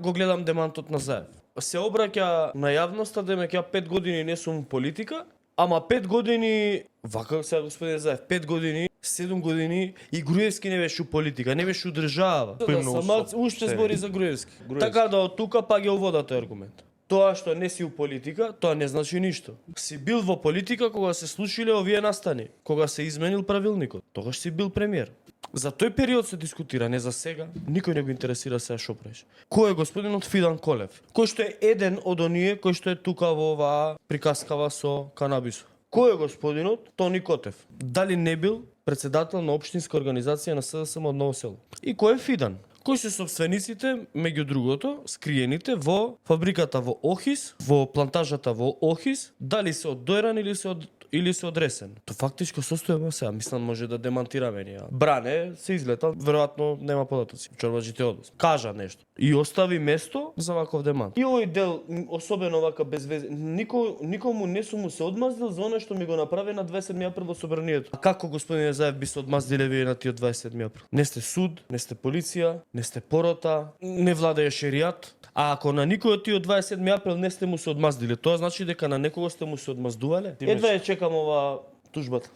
го гледам демантот на Заев. Се обраќа на јавноста дека ја 5 години не сум политика, ама 5 години, вака сега господин Заев, 5 години, 7 години и Груевски не беше у политика, не беше у држава. Самац уште збори за Груевски. Така да од тука па ги овода тој аргумент. Тоа што не си у политика, тоа не значи ништо. Си бил во политика кога се случиле овие настани, кога се изменил правилникот. Тогаш си бил премиер. За тој период се дискутира, не за сега. Никој не го интересира сега што правиш. Кој е господинот Фидан Колев? Кој што е еден од оние кој што е тука во оваа приказкава со канабисот? Кој е господинот Тони Котев? Дали не бил председател на општинска организација на СДСМ од Ново село? И кој е Фидан? Кои се собствениците, меѓу другото, скриените во фабриката во Охис, во плантажата во Охис, дали се од Дојран или се од Ресен? То фактичко состојба сега, мислам може да демантираме ние. Бране се излета, веројатно нема податоци. Чорбаџите одос. Кажа нешто и остави место за ваков демант. И овој дел, особено вака без везе, никому не сум му се одмаздил за оно што ми го направи на 27 април во собранието. А како господин Заев би се одмаздиле вие на тие 27 април? Не сте суд, не сте полиција, не сте порота, не владее шеријат. А ако на никој од тие од 27 април не сте му се одмаздиле, тоа значи дека на некого сте му се одмаздувале? Едва ја чекам ова тужбата.